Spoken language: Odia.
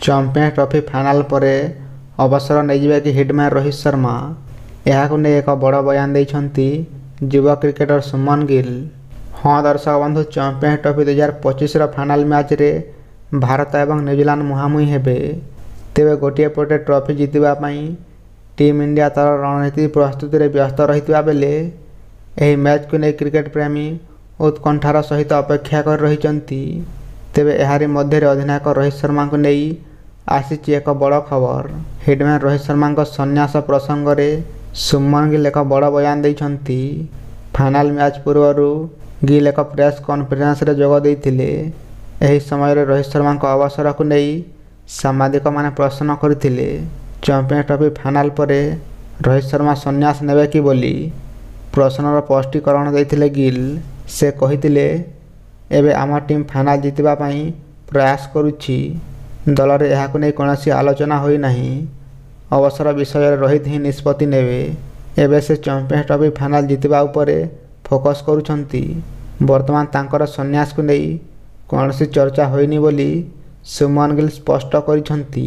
ଚମ୍ପିଆନ୍ସ ଟ୍ରଫି ଫାଇନାଲ ପରେ ଅବସର ନେଇଯିବେ କି ହିଟମ୍ୟାନ୍ ରୋହିତ ଶର୍ମା? ଏହାକୁ ନେଇ ଏକ ବଡ଼ ବୟାନ ଦେଇଛନ୍ତି ଯୁବ କ୍ରିକେଟର ସୁମନ ଗିଲ୍। ହଁ ଦର୍ଶକ ବନ୍ଧୁ, ଚମ୍ପିଆନ୍ସ ଟ୍ରଫି 2025ର ଫାଇନାଲ ମ୍ୟାଚ୍ରେ ଭାରତ ଏବଂ ନ୍ୟୁଜିଲାଣ୍ଡ ମୁହାଁମୁହିଁ ହେବେ। ତେବେ ଗୋଟିଏ ପଟେ ଟ୍ରଫି ଜିତିବା ପାଇଁ ଟିମ୍ ଇଣ୍ଡିଆ ତା'ର ରଣନୀତି ପ୍ରସ୍ତୁତିରେ ବ୍ୟସ୍ତ ରହିଥିବା ବେଳେ ଏହି ମ୍ୟାଚ୍କୁ ନେଇ କ୍ରିକେଟ ପ୍ରେମୀ ଉତ୍କଣ୍ଠାର ସହିତ ଅପେକ୍ଷା କରି ରହିଛନ୍ତି। ତେବେ ଏହାରି ମଧ୍ୟରେ ଅଧିନାୟକ ରୋହିତ ଶର୍ମାଙ୍କୁ ନେଇ ଆସିଛି ଏକ ବଡ଼ ଖବର। ହିଟମ୍ୟାନ୍ ରୋହିତ ଶର୍ମାଙ୍କ ସନ୍ନ୍ୟାସ ପ୍ରସଙ୍ଗରେ ସୁମନ ଗିଲ୍ ଏକ ବଡ଼ ବୟାନ ଦେଇଛନ୍ତି। ଫାଇନାଲ ମ୍ୟାଚ୍ ପୂର୍ବରୁ ଗିଲ୍ ଏକ ପ୍ରେସ୍ କନଫରେନ୍ସରେ ଯୋଗ ଦେଇଥିଲେ। ଏହି ସମୟରେ ରୋହିତ ଶର୍ମାଙ୍କ ଅବସରକୁ ନେଇ ସାମ୍ବାଦିକମାନେ ପ୍ରଶ୍ନ କରିଥିଲେ। ଚମ୍ପିଆନ୍ସ ଟ୍ରଫି ଫାଇନାଲ ପରେ ରୋହିତ ଶର୍ମା ସନ୍ନ୍ୟାସ ନେବେ କି ବୋଲି ପ୍ରଶ୍ନର ସ୍ପଷ୍ଟୀକରଣ ଦେଇଥିଲେ ଗିଲ୍। ସେ କହିଥିଲେ, ଏବେ ଆମ ଟିମ୍ ଫାଇନାଲ ଜିତିବା ପାଇଁ ପ୍ରୟାସ କରୁଛି। ଦଳରେ ଏହାକୁ ନେଇ କୌଣସି ଆଲୋଚନା ହୋଇନାହିଁ। ଅବସର ବିଷୟରେ ରୋହିତ ହିଁ ନିଷ୍ପତ୍ତି ନେବେ। ଏବେ ସେ ଚମ୍ପିଆନ୍ସ ଟ୍ରଫି ଫାଇନାଲ ଜିତିବା ଉପରେ ଫୋକସ୍ କରୁଛନ୍ତି। ବର୍ତ୍ତମାନ ତାଙ୍କର ସନ୍ନ୍ୟାସକୁ ନେଇ କୌଣସି ଚର୍ଚ୍ଚା ହୋଇନି ବୋଲି ସୁମନ ଗିଲ୍ ସ୍ପଷ୍ଟ କରିଛନ୍ତି।